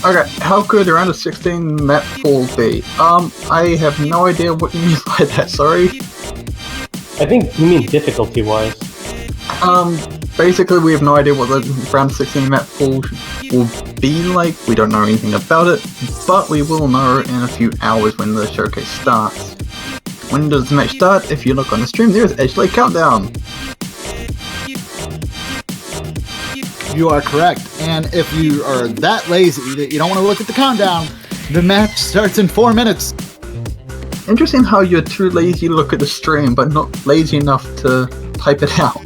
Okay, how could a round of 16 map pool be? I have no idea what you mean by that, sorry. I think you mean difficulty-wise. Basically we have no idea what the round of 16 map pool will be like. We don't know anything about it, but we will know in a few hours when the showcase starts. When does the match start? If you look on the stream, there's actually a countdown. You are correct, and if you are that lazy that you don't want to look at the countdown, the match starts in 4 minutes. Interesting how you're too lazy to look at the stream, but not lazy enough to type it out.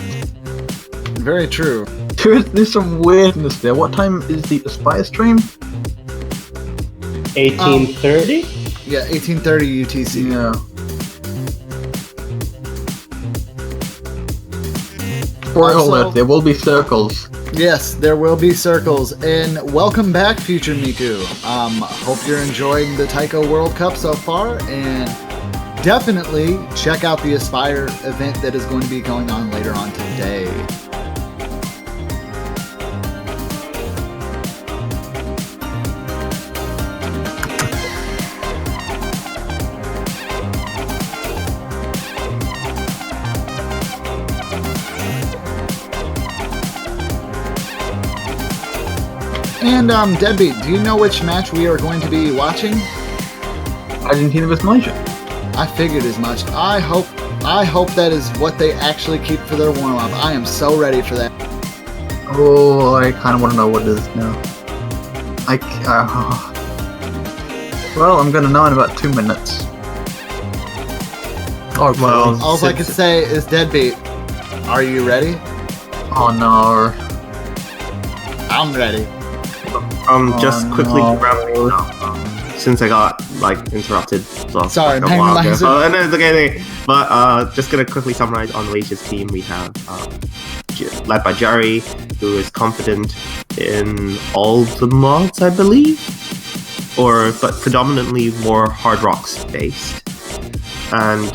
Very true. There's some weirdness there. What time is the Aspire stream? 1830? Yeah, 1830 UTC. Yeah. Spoiler alert, there will be circles. Yes, there will be circles, and welcome back, Future Miku. Hope you're enjoying the Taiko World Cup so far, and definitely check out the Aspire event that is going to be going on later on today. And Deadbeat, do you know which match we are going to be watching? Argentina vs Malaysia. I figured as much. I hope that is what they actually keep for their warm-up. I am so ready for that. Oh, I kind of want to know what it is now. Well, I'm going to know in about 2 minutes. Oh, well. All I can say is, Deadbeat, are you ready? Oh, no. I'm ready. Just quickly wrapping up, since I got interrupted. Sorry, a while ago. No, it's okay. But just gonna quickly summarize on Malaysia's team. We have led by Jerry, who is confident in all the mods, I believe, but predominantly more hard rocks based. And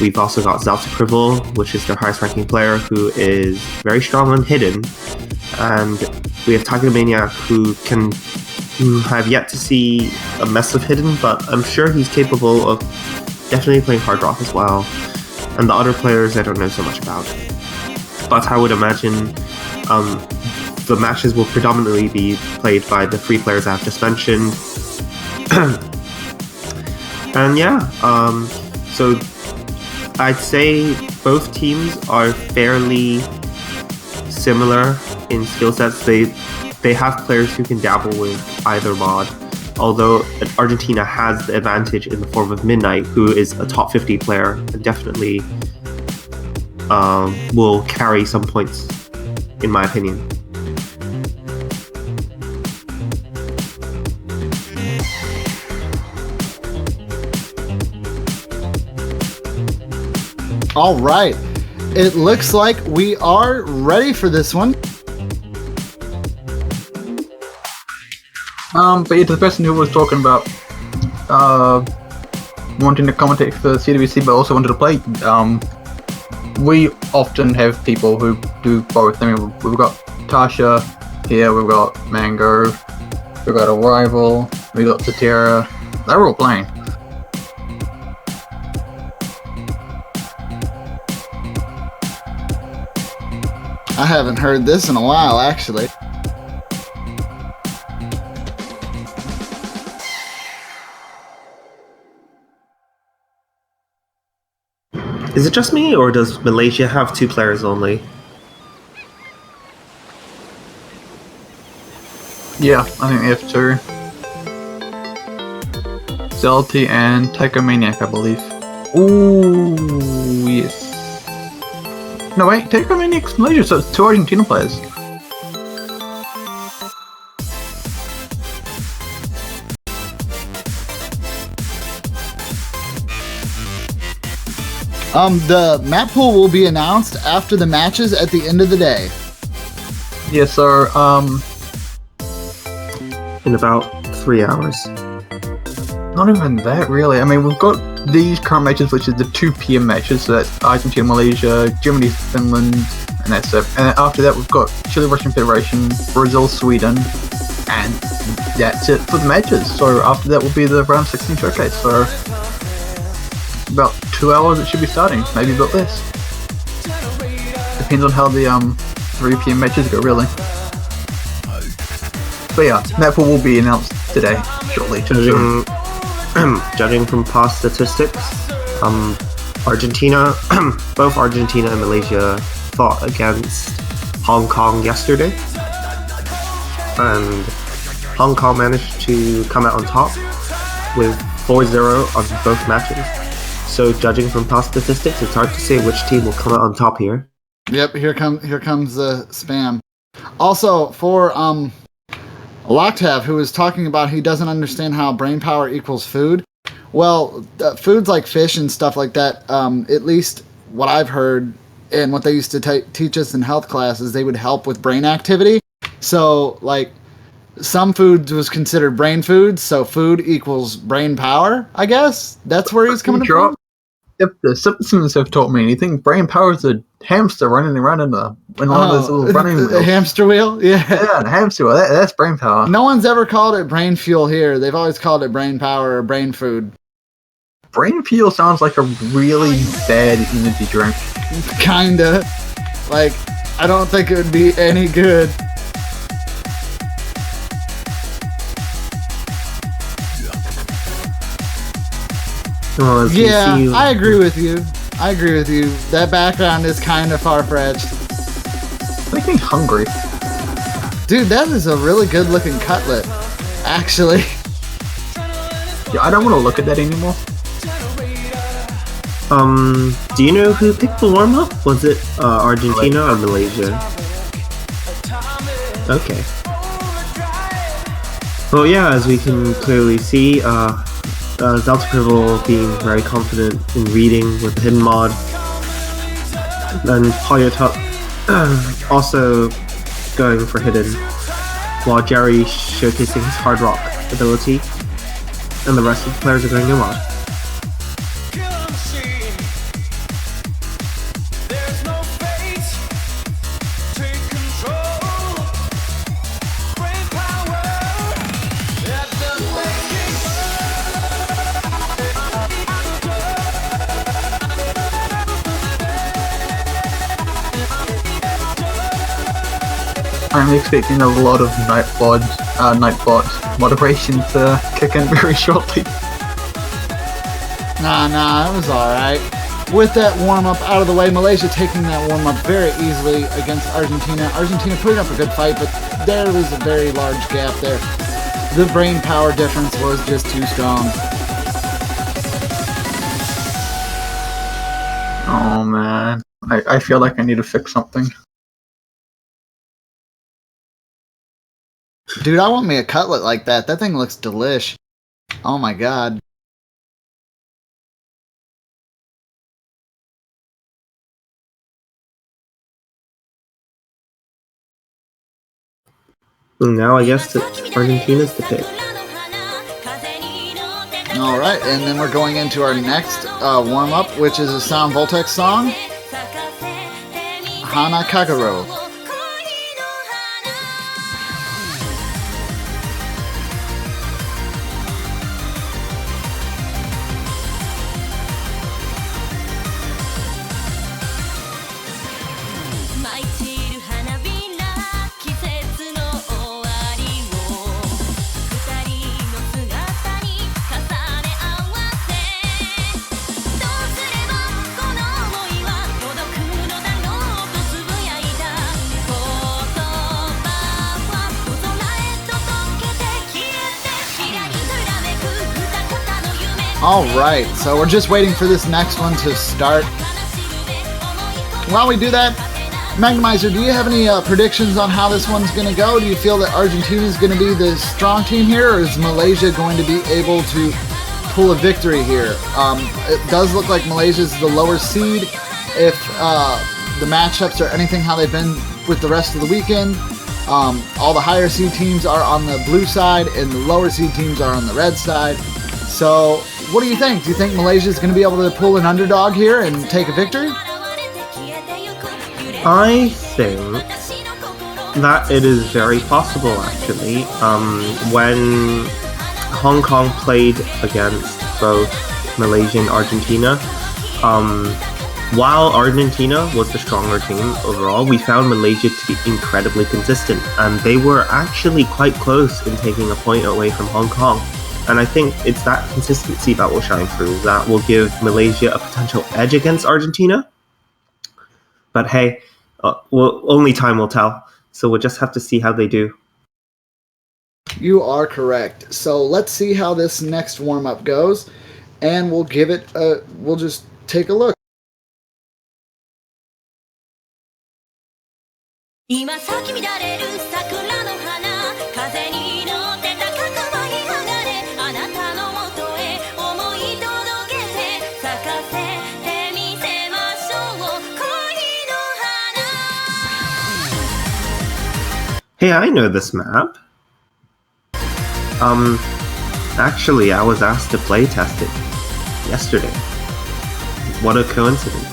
we've also got Zalta, which is their highest ranking player, who is very strong on hidden. And we have Tiger Maniac, who have yet to see a mess of hidden, but I'm sure he's capable of definitely playing hard rock as well. And the other players I don't know so much about. But I would imagine the matches will predominantly be played by the 3 players I've just mentioned. And yeah, so I'd say both teams are fairly similar in skill sets. They have players who can dabble with either mod, although Argentina has the advantage in the form of Midnight, who is a top 50 player and definitely will carry some points, in my opinion. All right. It looks like we are ready for this one. But yeah, to the person who was talking about wanting to commentate for CWC but also wanted to play, we often have people who do both. I mean, we've got Tasha here, we've got Mango, we've got Arrival, we've got Satira. They're all playing. I haven't heard this in a while, actually. Is it just me, or does Malaysia have 2 players only? Yeah, I think they have 2. Zelty and Taiko Maniac, I believe. Ooh, yes. No wait, Taiko Maniac's Malaysia, so it's 2 Argentina players. The map pool will be announced after the matches at the end of the day. Yeah, so, in about 3 hours. not even that really. I mean, we've got these current matches, which is the 2 PM matches, so that's Argentina, Malaysia, Germany, Finland, and that's it. And after that, we've got Chile, Russian Federation, Brazil, Sweden, And that's it for the matches. So after that will be the round 16 showcase. So about 2 hours it should be starting, maybe a bit less. Depends on how the 3 PM matches go, really. But yeah, that pool will be announced today, shortly. Judging from past statistics, Argentina, both Argentina and Malaysia fought against Hong Kong yesterday, and Hong Kong managed to come out on top with 4-0 on both matches. So judging from past statistics, it's hard to say which team will come out on top here. Yep, here comes the spam. Also, for Loctav, who was talking about he doesn't understand how brain power equals food. Well, foods like fish and stuff like that, at least what I've heard and what they used to teach us in health classes, they would help with brain activity. So, like, some foods was considered brain food, so food equals brain power, I guess. That's where he's coming from. If the Simpsons have taught me anything, brain power is a hamster running around in one of those little running wheels. A hamster wheel? Yeah. Yeah, the hamster wheel. That's brain power. No one's ever called it brain fuel here. They've always called it brain power or brain food. Brain fuel sounds like a really bad energy drink. Kinda. Like, I don't think it would be any good. Well, yeah, I agree with you. That background is kind of far-fetched. Make me hungry. Dude, that is a really good-looking cutlet, actually. Yeah, I don't want to look at that anymore. Do you know who picked the warm-up? Was it Argentina or Malaysia? Okay. Well, yeah, as we can clearly see, Zelda Privel being very confident in reading with the hidden mod, and Poyotop also going for hidden, while Jerry showcasing his hard rock ability, and the rest of the players are going in mod. I'm expecting a lot of Nightbot moderation to kick in very shortly. Nah, it was alright. With that warm-up out of the way, Malaysia taking that warm-up very easily against Argentina. Argentina putting up a good fight, but there was a very large gap there. The brain power difference was just too strong. Oh man, I feel like I need to fix something. Dude, I want me a cutlet like that. That thing looks delish. Oh my god. And now I guess that Argentina's the pick. Alright, and then we're going into our next warm-up, which is a Sound Voltex song. Hana Kagero. Alright, so we're just waiting for this next one to start. While we do that, Magnemizer, do you have any predictions on how this one's going to go? Do you feel that Argentina is going to be the strong team here, or is Malaysia going to be able to pull a victory here? It does look like Malaysia is the lower seed. If the matchups are anything how they've been with the rest of the weekend, all the higher seed teams are on the blue side, and the lower seed teams are on the red side. So, what do you think? Do you think Malaysia is going to be able to pull an underdog here and take a victory? I think That it is very possible, actually. When Hong Kong played against both Malaysia and Argentina, while Argentina was the stronger team overall, we found Malaysia to be incredibly consistent, and they were actually quite close in taking a point away from Hong Kong. And I think it's that consistency that will shine through, that will give Malaysia a potential edge against Argentina. But hey, only time will tell. So we'll just have to see how they do. You are correct. So let's see how this next warm-up goes, and we'll give it we'll just take a look. 今咲き乱れる桜の花風に乗って高く舞い上がれあなたのもとへ思い届けて咲かせてみせましょう恋の花 Hey, I know this map. Actually, I was asked to play test it yesterday. What a coincidence.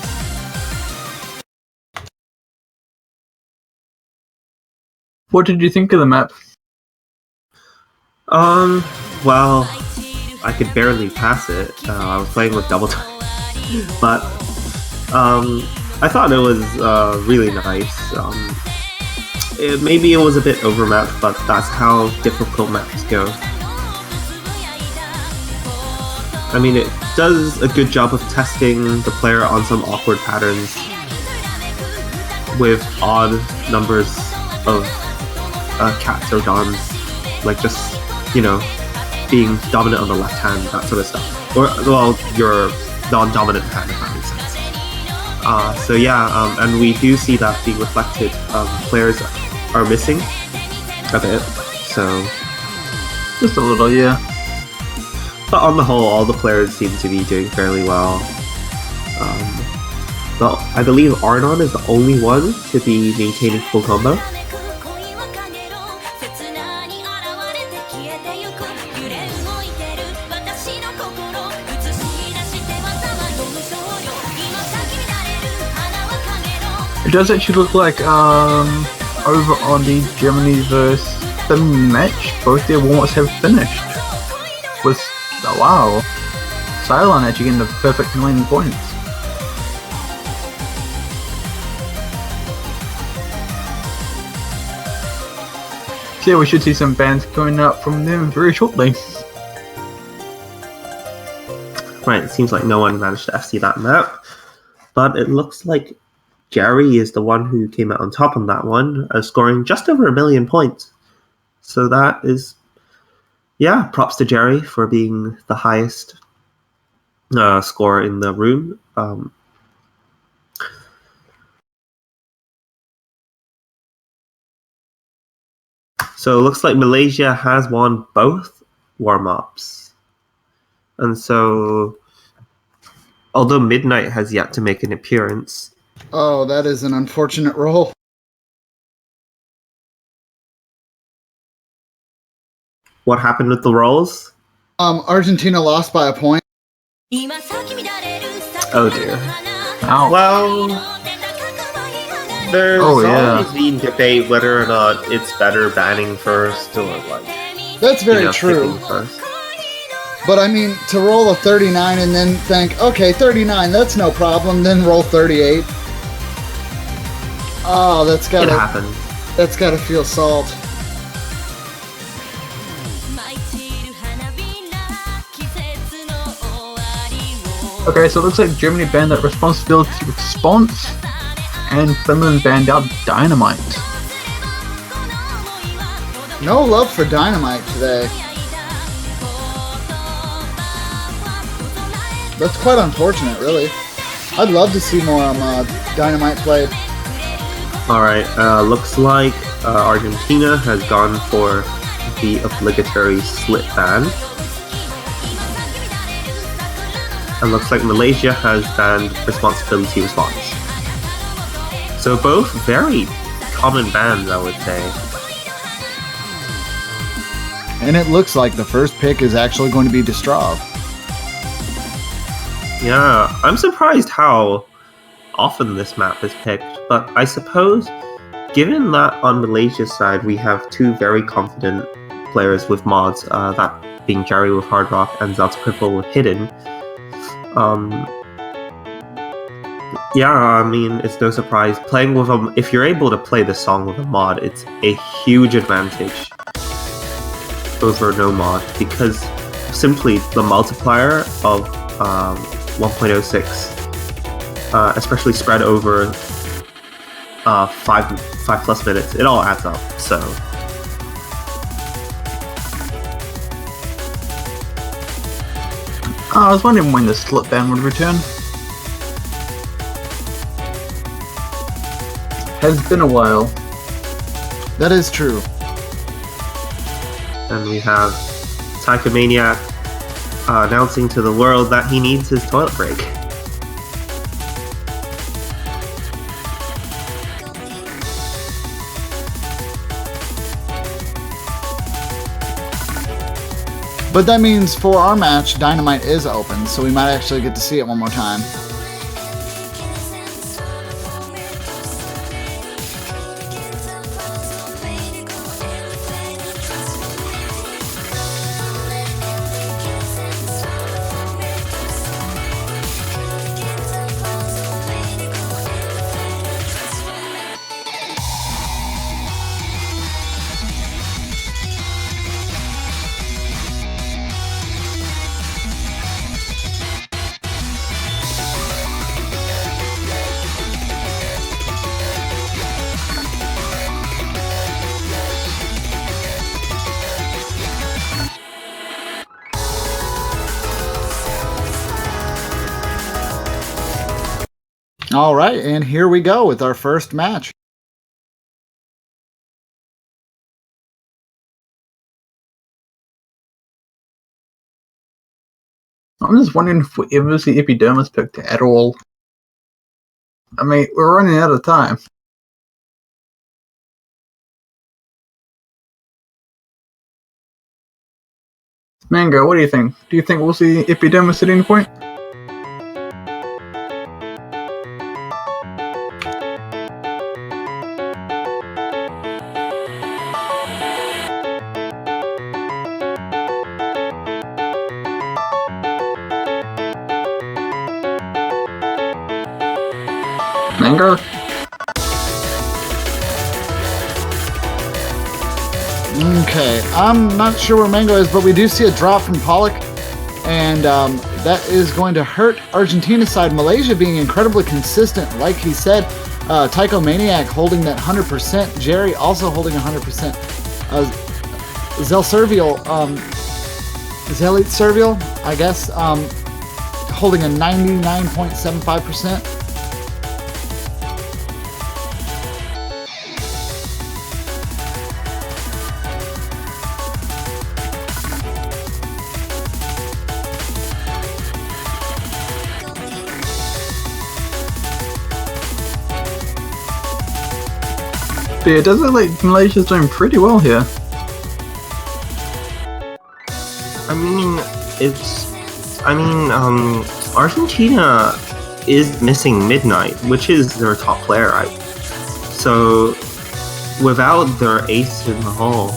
What did you think of the map? Well, I could barely pass it. I was playing with double time. But, I thought it was, really nice. Maybe it was a bit overmapped, but that's how difficult maps go. I mean, it does a good job of testing the player on some awkward patterns with odd numbers of cats or dons, like just, you know, being dominant on the left hand, that sort of stuff. Or, well, your non-dominant hand, if that makes sense. So yeah, and we do see that being reflected. Players are missing a bit, so... Just a little, yeah. But on the whole, all the players seem to be doing fairly well. Well, I believe Arnon is the only one to be maintaining full combo. It does actually look like over on the Germany vs Finland match, both their warm-ups have finished. With wow, Cylon actually getting the perfect million points. So yeah, we should see some bans coming up from them very shortly. Right, it seems like no one managed to FC that map, but it looks like Jerry is the one who came out on top on that one, scoring just over 1 million points. So that is, yeah, props to Jerry for being the highest scorer in the room. So it looks like Malaysia has won both warm-ups. And so, although Midnight has yet to make an appearance... Oh, that is an unfortunate roll. What happened with the rolls? Argentina lost by a point. Oh dear. Ow. Well, there's yeah. always been debate whether or not it's better banning first or like... That's very true. picking first. But I mean, to roll a 39 and then think, okay, 39, that's no problem, then roll 38. Oh, It happens. that's gotta feel salt. Okay, so it looks like Germany banned out responsibility response, and Finland banned out dynamite. No love for Dynamite today. That's quite unfortunate, really. I'd love to see more Dynamite played. Alright, looks like Argentina has gone for the obligatory slit ban. And looks like Malaysia has banned responsibility response. So both very common bans, I would say. And it looks like the first pick is actually going to be Distrov. Yeah, I'm surprised how often this map is picked, but I suppose given that on Malaysia's side we have two very confident players with mods, that being Jerry with Hard Rock and Zelda Cripple with Hidden, yeah, I mean, it's no surprise. Playing with them, if you're able to play the song with a mod, it's a huge advantage over no mod, because simply the multiplier of 1.06, especially spread over 5+ minutes, it all adds up. So I was wondering when the slip ban would return. Has been a while. That is true. and we have Taiko Maniac announcing to the world that he needs his toilet break. But that means for our match, Dynamite is open, so we might actually get to see it one more time. All right, and here we go with our first match. I'm just wondering if we ever see Epidermis picked at all. I mean, we're running out of time. Mango, what do you think? Do you think we'll see Epidermis at any point? Mango? Okay, I'm not sure where Mango is, but we do see a drop from Pollock, and that is going to hurt Argentina's side. Malaysia being incredibly consistent, like he said. Taiko Maniac holding that 100%. Jerry also holding 100%. Zelite Servial, I guess, holding a 99.75%. Yeah, it does look like Malaysia's doing pretty well here. Argentina is missing Midnight, which is their top player, right? So, without their ace in the hole,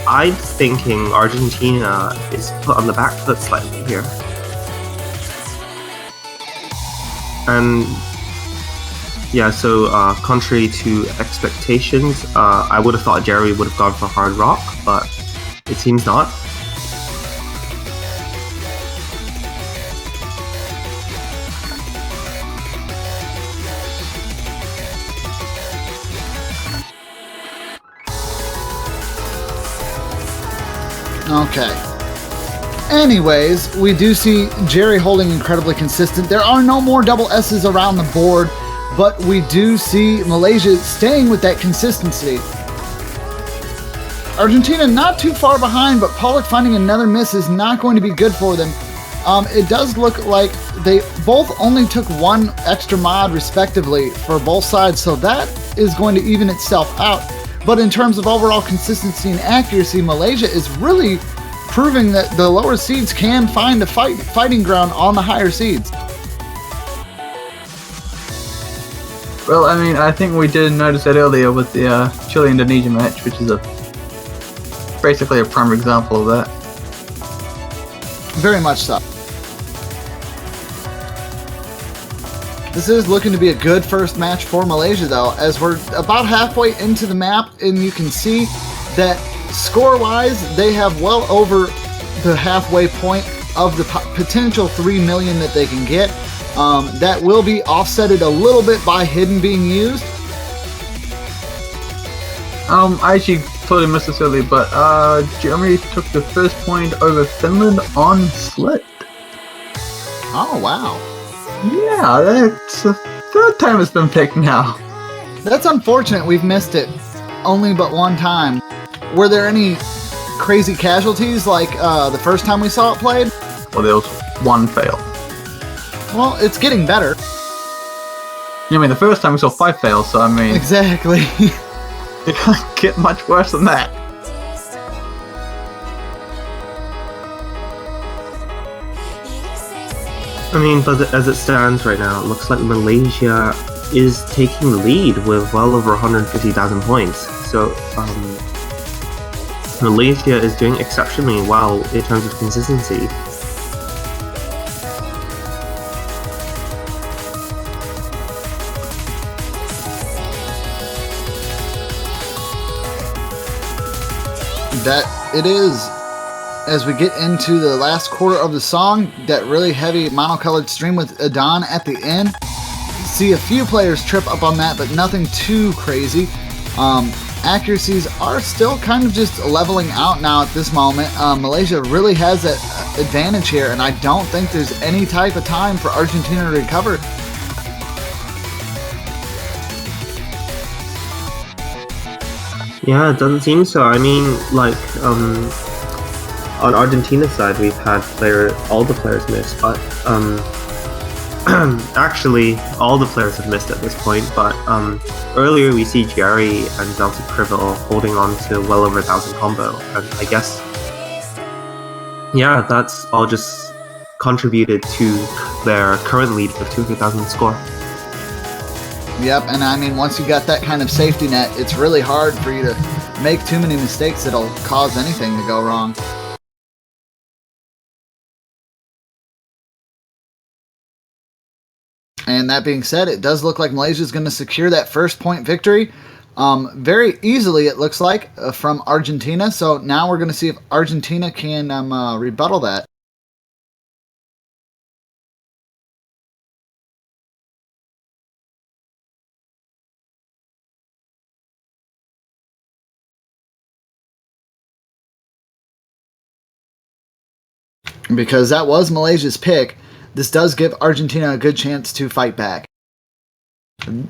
I'm thinking Argentina is put on the back foot slightly here. And yeah, so contrary to expectations, I would have thought Jerry would have gone for Hard Rock, but it seems not. Okay. Anyways, we do see Jerry holding incredibly consistent. There are no more double S's around the board, but we do see Malaysia staying with that consistency. Argentina not too far behind, but Pollock finding another miss is not going to be good for them. It does look like they both only took one extra mod respectively for both sides, so that is going to even itself out. But in terms of overall consistency and accuracy, Malaysia is really proving that the lower seeds can find a fighting ground on the higher seeds. Well, I mean, I think we did notice that earlier with the Chile-Indonesia match, which is basically a prime example of that. Very much so. This is looking to be a good first match for Malaysia, though, as we're about halfway into the map, and you can see that score-wise, they have well over the halfway point of the potential 3 million that they can get. That will be offsetted a little bit by Hidden being used. I actually totally missed this earlier, but Germany took the first point over Finland on Slit. Oh, wow. Yeah, that's the third time it's been picked now. That's unfortunate. We've missed it only but one time. Were there any crazy casualties like the first time we saw it played? Well, there was one fail. Well, it's getting better. I mean, the first time we saw 5 fails, so I mean, Exactly. it can't get much worse than that. I mean, but as it stands right now, it looks like Malaysia is taking the lead with well over 150,000 points. So, Malaysia is doing exceptionally well in terms of consistency. That it is. As we get into the last quarter of the song, that really heavy monocolored stream with Adon at the end. See a few players trip up on that, but nothing too crazy. Accuracies are still kind of just leveling out now at this moment. Malaysia really has that advantage here, and I don't think there's any type of time for Argentina to recover. Yeah, it doesn't seem so. I mean, like, on Argentina's side, we've had all the players miss, but actually, all the players have missed at this point. But earlier we see Jerry and Delta Crivel holding on to well over 1,000 combo, and I guess, yeah, that's all just contributed to their current lead of 200,000 score. Yep, and I mean, once you got that kind of safety net, it's really hard for you to make too many mistakes that'll cause anything to go wrong. And that being said, it does look like Malaysia is going to secure that first point victory very easily, it looks like, from Argentina. So now we're going to see if Argentina can rebuttal that. Because that was Malaysia's pick, this does give Argentina a good chance to fight back.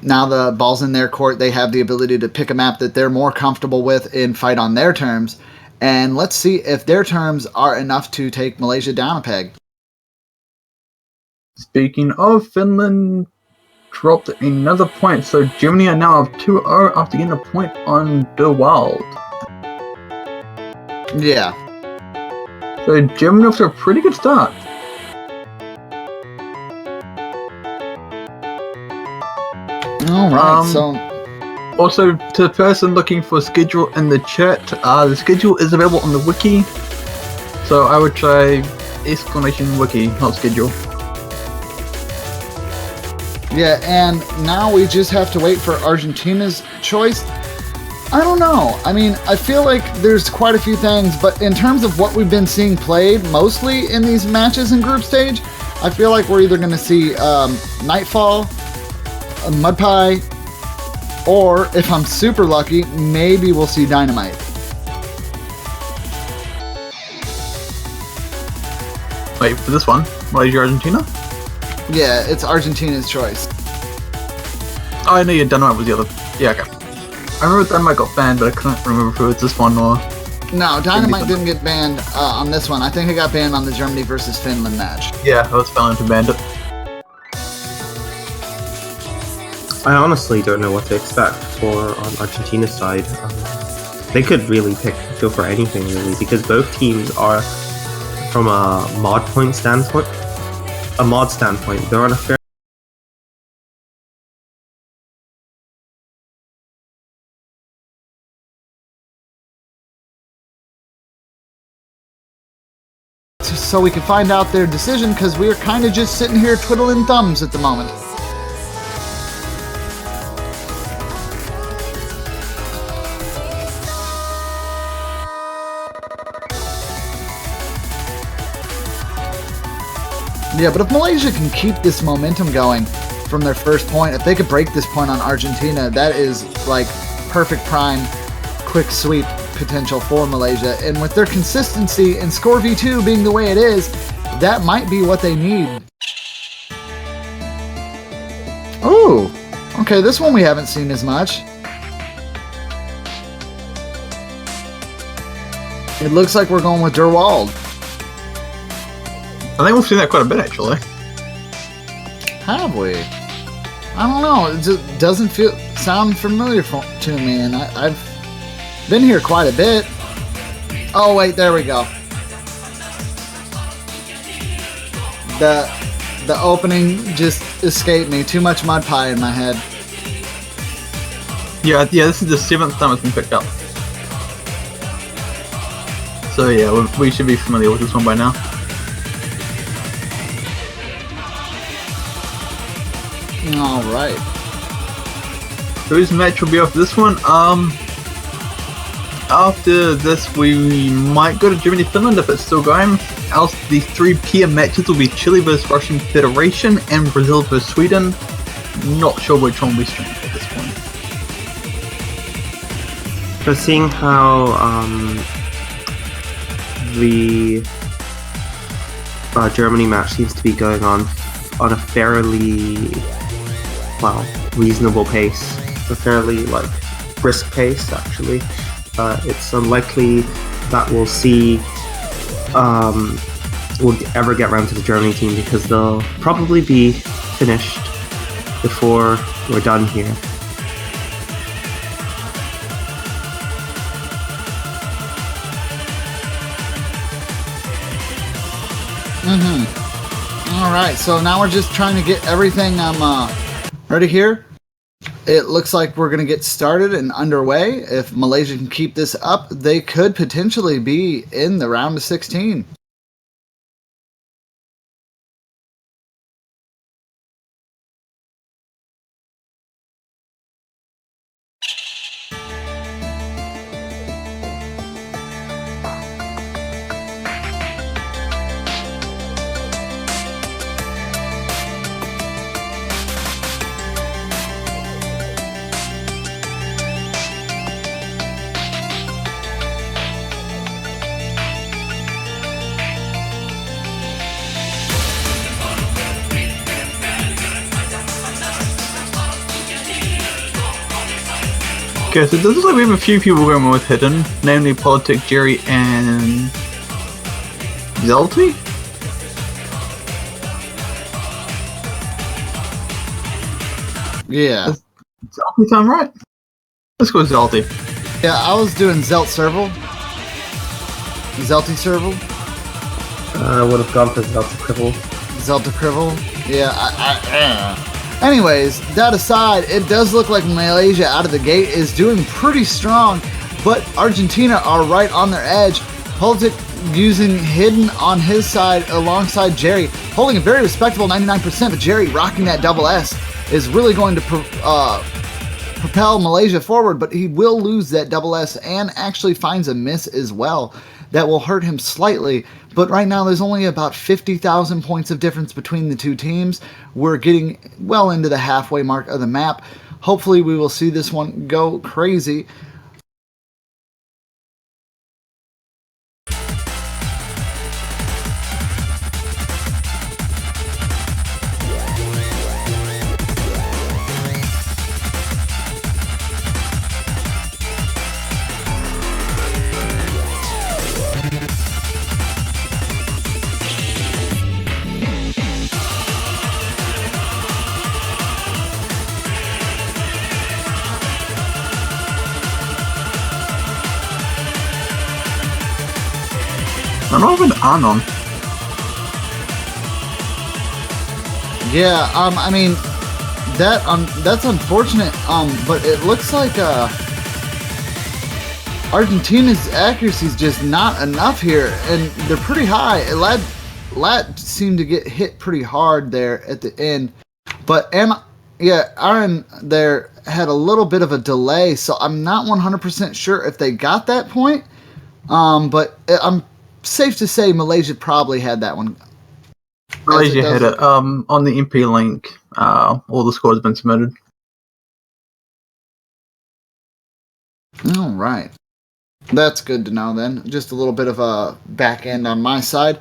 Now the ball's in their court, they have the ability to pick a map that they're more comfortable with and fight on their terms. And let's see if their terms are enough to take Malaysia down a peg. Speaking of, Finland dropped another point, so Germany are now up 2-0 after getting a point on the Wild. Yeah. So Germany off to a pretty good start. Alright, so... Also, to the person looking for a schedule in the chat, the schedule is available on the wiki. So I would try !wiki, not schedule. Yeah, and now we just have to wait for Argentina's choice. I don't know. I mean, I feel like there's quite a few things, but in terms of what we've been seeing played, mostly in these matches in group stage, I feel like we're either going to see Nightfall, Mud Pie, or if I'm super lucky, maybe we'll see Dynamite. Wait, for this one, Malaysia, Argentina? Yeah, it's Argentina's choice. Oh, I know your Dynamite was the other. Yeah, okay. I remember Dynamite got banned, but I couldn't remember if it was this one or... No, Dynamite didn't get banned on this one. I think it got banned on the Germany versus Finland match. Yeah, I was failing to ban it. I honestly don't know what to expect for on Argentina's side. They could really feel for anything really, because both teams are, from a mod standpoint, they're on a fair so we can find out their decision, because we're kind of just sitting here twiddling thumbs at the moment. Yeah, but if Malaysia can keep this momentum going from their first point, if they could break this point on Argentina, that is like perfect prime quick sweep potential for Malaysia. And with their consistency and score v2 being the way it is, that might be what they need. Oh, okay, this one we haven't seen as much. It looks like we're going with Derwald. I think we've seen that quite a bit, actually. Have we? I don't know. It just doesn't sound familiar to me, and I've been here quite a bit. Oh wait, there we go. The opening just escaped me. Too much mud pie in my head. Yeah, this is the 7th time it's been picked up. So yeah, we should be familiar with this one by now. Alright. Whose match will be after this one? After this we might go to Germany, Finland if it's still going. Else the 3 PM matches will be Chile vs Russian Federation and Brazil vs Sweden. Not sure which one we stream at this point. So seeing how the Germany match seems to be going on a fairly reasonable pace, a fairly brisk pace actually. It's unlikely that we'll ever get around to the Germany team because they'll probably be finished before we're done here. Alright, so now we're just trying to get everything ready here. It looks like we're going to get started and underway. If Malaysia can keep this up, they could potentially be in the round of 16. Okay, so this looks like we have a few people going with hidden, namely Politic, Jerry, and Zelty? Yeah. Zelty sound right? Let's go with Zelty. Yeah, I was doing Zelt Serval. Zelty Serval. I would have gone for Zelta Cribble. Zelda Cribble. Yeah, Anyways, that aside, it does look like Malaysia out of the gate is doing pretty strong, but Argentina are right on their edge. Politic using hidden on his side alongside Jerry, holding a very respectable 99%, but Jerry rocking that double S is really going to propel Malaysia forward, but he will lose that double S and actually finds a miss as well. That will hurt him slightly, but right now there's only about 50,000 points of difference between the two teams. We're getting well into the halfway mark of the map. Hopefully we will see this one go crazy. I'm not even Anon. Yeah, I mean, that's unfortunate, but it looks like, Argentina's accuracy is just not enough here, and they're pretty high. Lat seemed to get hit pretty hard there at the end, but Aaron there had a little bit of a delay, so I'm not 100% sure if they got that point. But I'm safe to say Malaysia probably had that one. Malaysia had it. On the MP link, all the scores have been submitted. All right. That's good to know then. Just a little bit of a back end on my side.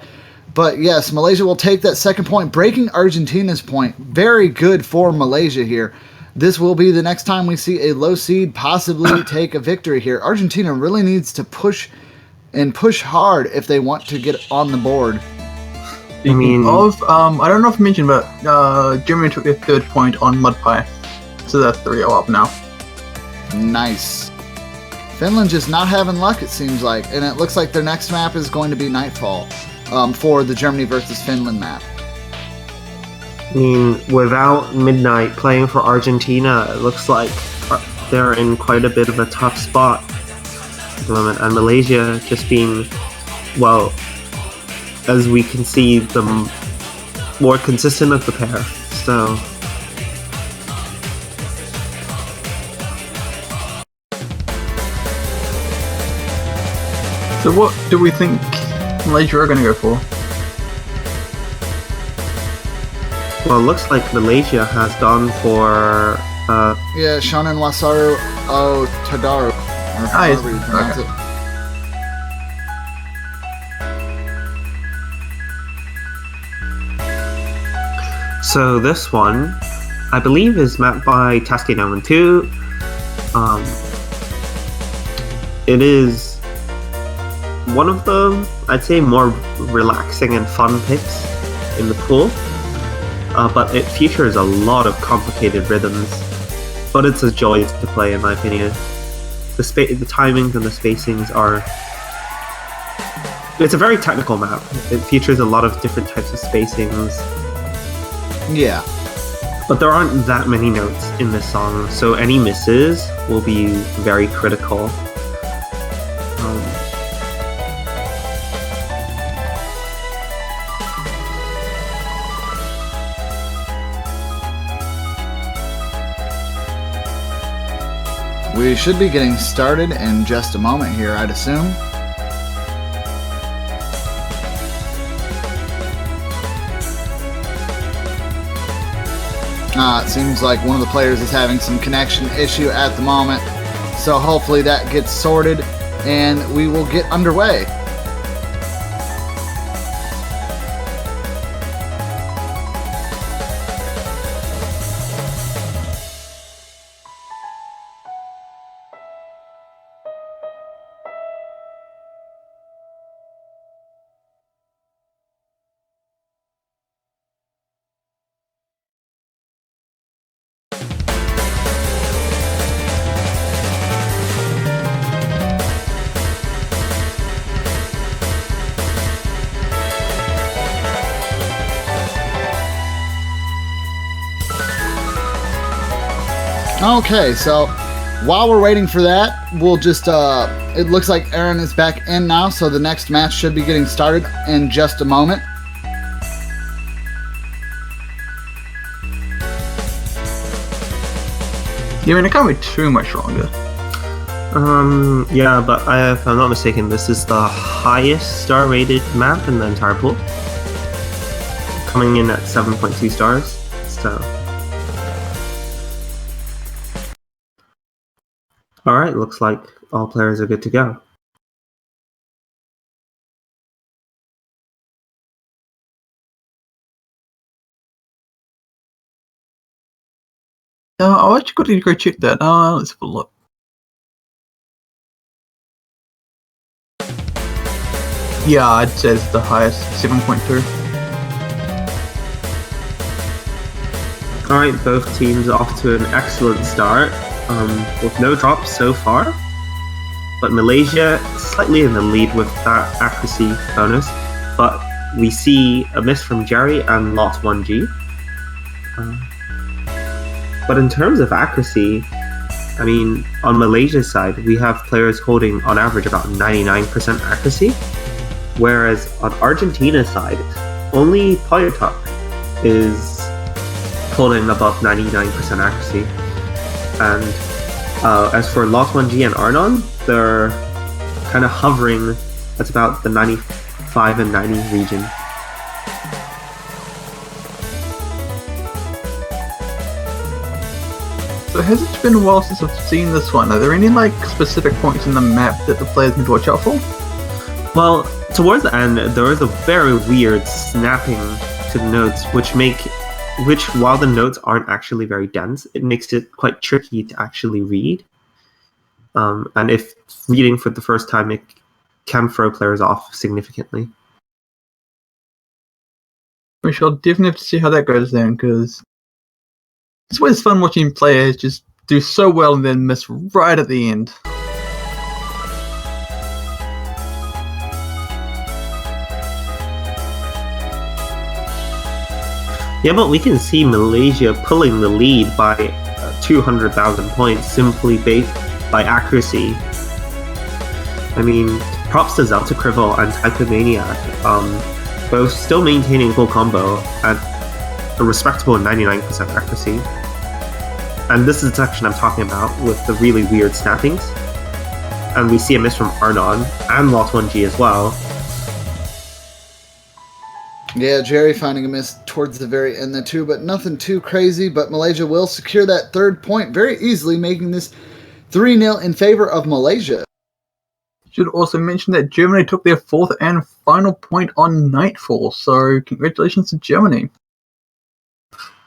But yes, Malaysia will take that second point, breaking Argentina's point. Very good for Malaysia here. This will be the next time we see a low seed possibly take a victory here. Argentina really needs to push hard if they want to get on the board. I mean, I don't know if I mentioned, but Germany took their third point on Mud Pie. So they're 3-0 up now. Nice. Finland just not having luck, it seems like. And it looks like their next map is going to be Nightfall for the Germany versus Finland map. I mean, without Midnight playing for Argentina, it looks like they're in quite a bit of a tough spot at the moment. And Malaysia just being, well, as we can see, the more consistent of the pair. So what do we think Malaysia are going to go for? well, it looks like Malaysia has gone for Shonen Wasaru O Tadaru. Or however you pronounce it. So this one, I believe, is mapped by Tasky 912. It is one of the, I'd say, more relaxing and fun picks in the pool, but it features a lot of complicated rhythms. But it's a joy to play, in my opinion. The timings and the spacings are. It's a very technical map. It features a lot of different types of spacings. Yeah. But there aren't that many notes in this song, so any misses will be very critical. We should be getting started in just a moment here, I'd assume. It seems like one of the players is having some connection issue at the moment, so hopefully that gets sorted and we will get underway. Okay, so while we're waiting for that, we'll just, it looks like Aaron is back in now, so the next match should be getting started in just a moment. Yeah, I mean, it can't be too much longer. Yeah, but if I'm not mistaken, this is the highest star rated map in the entire pool. Coming in at 7.2 stars, so... Alright, looks like all players are good to go. I'll actually quickly go check that. Let's have a look. Yeah, I'd say it's the highest, 7.2. Alright, both teams are off to an excellent start. With no drops so far, but Malaysia slightly in the lead with that accuracy bonus, but we see a miss from Jerry and lost 1G. But in terms of accuracy, I mean, on Malaysia's side, we have players holding on average about 99% accuracy, whereas on Argentina's side, only Poyatok is holding above 99% accuracy. And as for Lot 1G and Arnon, they're kind of hovering at about the 95 and 90 region. So has it been a while since I've seen this one? Are there any like specific points in the map that the players need to watch out for? Well, towards the end, there is a very weird snapping to the notes, which while the notes aren't actually very dense, it makes it quite tricky to actually read. And if reading for the first time, it can throw players off significantly. We shall definitely have to see how that goes then, because it's always fun watching players just do so well and then miss right at the end. Yeah, but we can see Malaysia pulling the lead by 200,000 points simply based by accuracy. I mean, props to Zelta Crivel and Taiko Maniac, both still maintaining full combo at a respectable 99% accuracy. And this is the section I'm talking about with the really weird snappings. And we see a miss from Arnon and Lot 1G as well. Yeah, Jerry finding a miss towards the very end there too, but nothing too crazy. But Malaysia will secure that third point very easily, making this 3-0 in favor of Malaysia. Should also mention that Germany took their fourth and final point on Nightfall, so congratulations to Germany.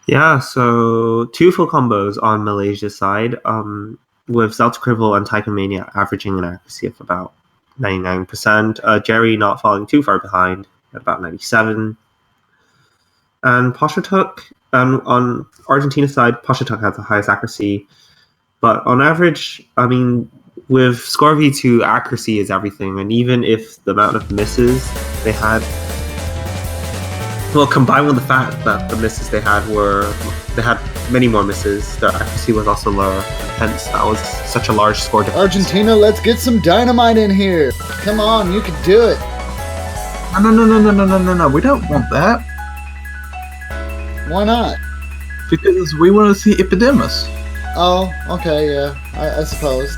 Yeah, so 2 full combos on Malaysia's side, with Zelta Crivel and Taiko Mania averaging an accuracy of about 99%. Jerry not falling too far behind at about 97. And Poshatuk, on Argentina's side, Poshatuk has the highest accuracy. But on average, I mean, with Score V2, accuracy is everything. And even if the amount of misses they had, well, combined with the fact that the misses they had many more misses, their accuracy was also lower. Hence, that was such a large score difference. Argentina, let's get some dynamite in here. Come on, you can do it. No, we don't want that. Why not? Because we want to see Epidemus. Oh, okay, yeah, I suppose.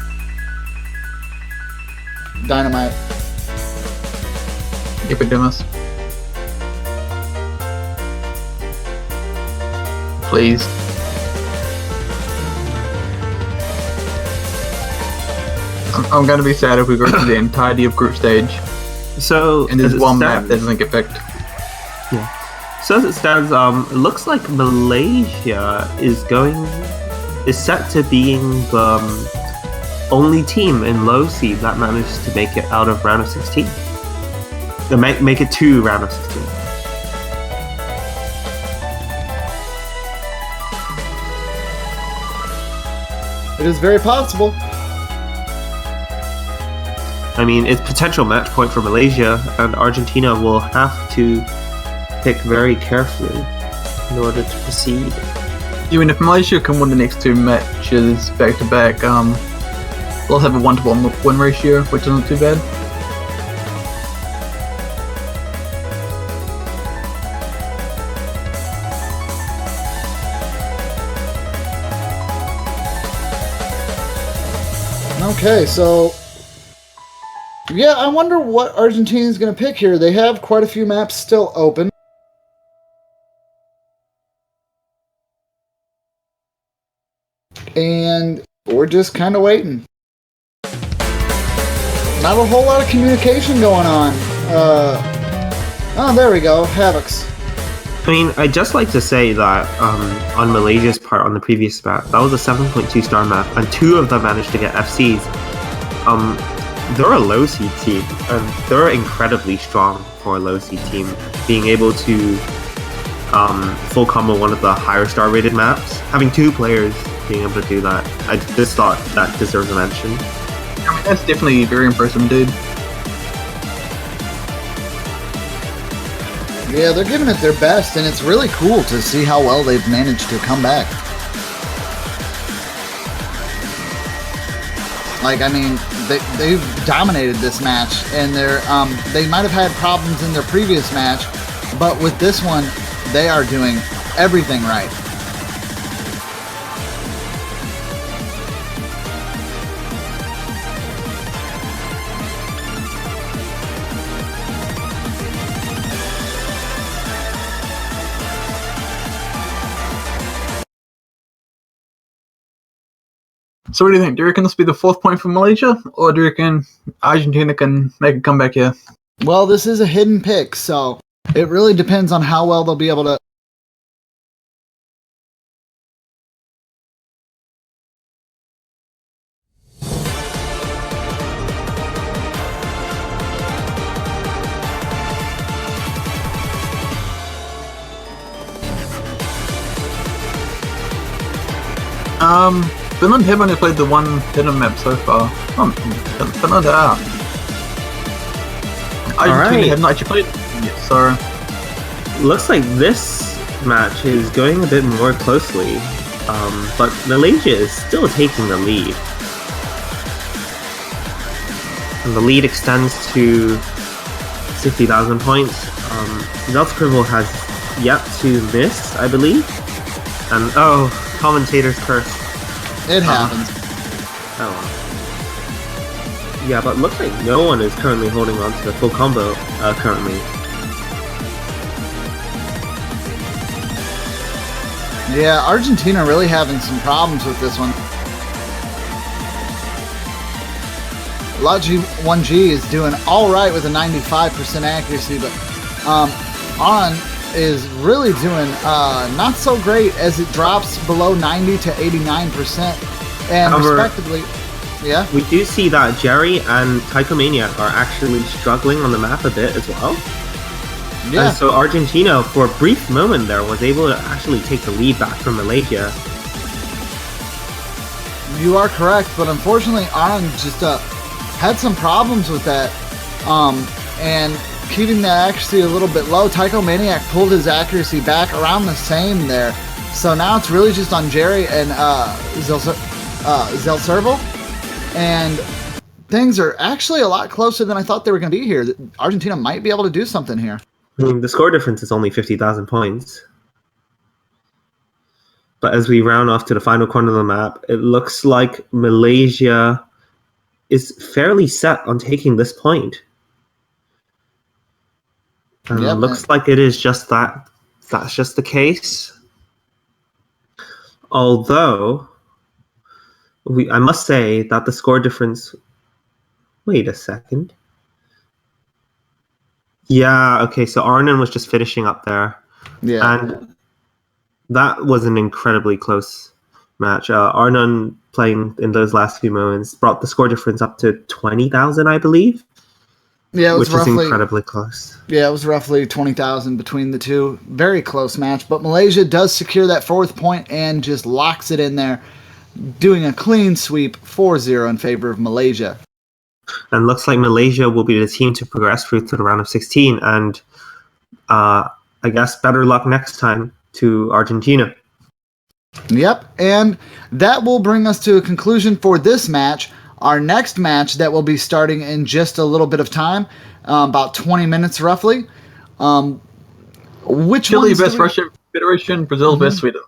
Dynamite. Epidemus. Please. I'm going to be sad if we go through the entirety of group stage So and there's one map that doesn't get picked. Yeah. So as it stands, it looks like Malaysia is set to being the only team in low seed that managed to make it out of round of 16. They make it to round of 16. It is very possible. I mean, it's potential match point for Malaysia, and Argentina will have to pick very carefully in order to proceed. Even if Malaysia can win the next 2 matches back to back, they'll have a 1-to-1 win ratio, which isn't too bad. Okay, so yeah, I wonder what Argentina's going to pick here. They have quite a few maps still open. And we're just kind of waiting. Not a whole lot of communication going on. Oh, there we go. Havocs. I mean, I'd just like to say that on Malaysia's part on the previous map, that was a 7.2 star map, and 2 of them managed to get FCs. They're a low seed team, and they're incredibly strong for a low seed team, being able to full combo one of the higher star rated maps. Having 2 players being able to do that, I just thought that deserves a mention. I mean, that's definitely very impressive, dude. Yeah, they're giving it their best, and it's really cool to see how well they've managed to come back. Like, I mean, they've dominated this match, and they might have had problems in their previous match, but with this one, they are doing everything right. So what do you think? Do you reckon this will be the 4th point for Malaysia, or do you reckon Argentina can make a comeback here? Well, this is a hidden pick, so it really depends on how well they'll be able to. Finland have only played the one hidden map so far. Finland are. Argentina have not actually played yet, so... Looks like this match is going a bit more closely, but Malaysia is still taking the lead. And the lead extends to 60,000 points. Zeltscribble has yet to miss, I believe. And, commentator's curse. It happens. Oh. Yeah, but looks like no one is currently holding on to the full combo currently. Yeah, Argentina really having some problems with this one. Log1G is doing alright with a 95% accuracy, but On is really doing not so great as it drops below 90 to 89%. And However, respectively, yeah? We do see that Jerry and Taiko Maniac are actually struggling on the map a bit as well. Yeah. And so Argentina, for a brief moment there, was able to actually take the lead back from Malaysia. You are correct, but unfortunately, Aaron just had some problems with that, and keeping that accuracy a little bit low. Taiko Maniac pulled his accuracy back around the same there, so now it's really just on Jerry and Zeltscribble, and things are actually a lot closer than I thought they were going to be here. Argentina might be able to do something here. I mean, the score difference is only 50,000 points. But as we round off to the final corner of the map, it looks like Malaysia is fairly set on taking this point. Yep, looks like it is just that. That's just the case. Although, I must say that the score difference... Wait a second. Yeah, okay, so Arnon was just finishing up there. Yeah. And that was an incredibly close match. Arnon playing in those last few moments brought the score difference up to 20,000, I believe. Yeah, it was which is incredibly close. Yeah, it was roughly 20,000 between the two. Very close match, but Malaysia does secure that 4th point and just locks it in there, doing a clean sweep 4-0 in favor of Malaysia. And looks like Malaysia will be the team to progress through to the round of 16, and I guess better luck next time to Argentina. Yep, and that will bring us to a conclusion for this match. Our next match that will be starting in just a little bit of time, about 20 minutes roughly. Which Chile vs. Russian Federation, Brazil vs. Sweden.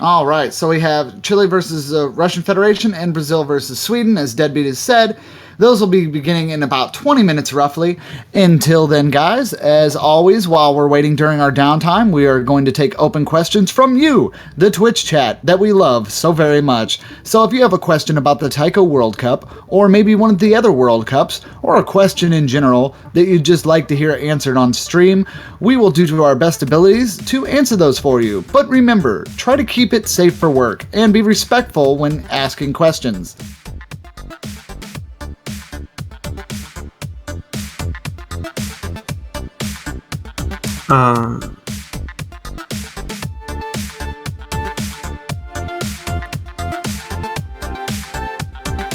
All right, so we have Chile versus the Russian Federation and Brazil versus Sweden, as Deadbeat has said. Those will be beginning in about 20 minutes roughly. Until then, guys, as always, while we're waiting during our downtime, we are going to take open questions from you, the Twitch chat that we love so very much. So if you have a question about the Taiko World Cup, or maybe one of the other World Cups, or a question in general that you'd just like to hear answered on stream, we will do to our best abilities to answer those for you. But remember, try to keep it safe for work, and be respectful when asking questions.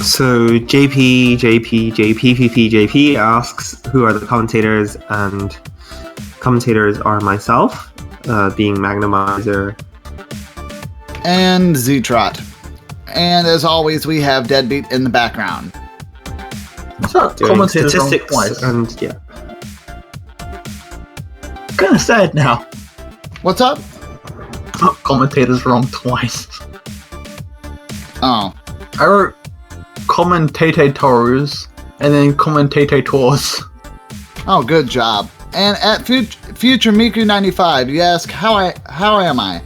So JP asks who are the commentators, and commentators are myself, being Magnemizer, and Z-Trot. And as always, we have Deadbeat in the background. that doing commentators wrong statistics twice? and yeah. Kind of sad now. What's up? Commentators wrong twice. Oh. I wrote commentators and then commentators. Oh, good job. And at Future Miku 95, you ask how am I?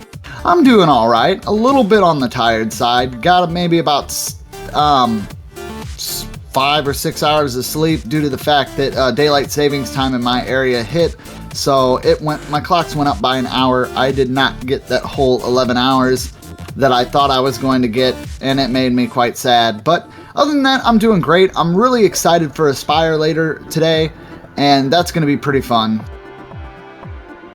I'm doing all right. A little bit on the tired side. Got maybe about 5 or 6 hours of sleep due to the fact that daylight savings time in my area hit. So my clocks went up by an hour. I did not get that whole 11 hours that I thought I was going to get, and it made me quite sad. But other than that, I'm doing great. I'm really excited for Aspire later today, and that's going to be pretty fun.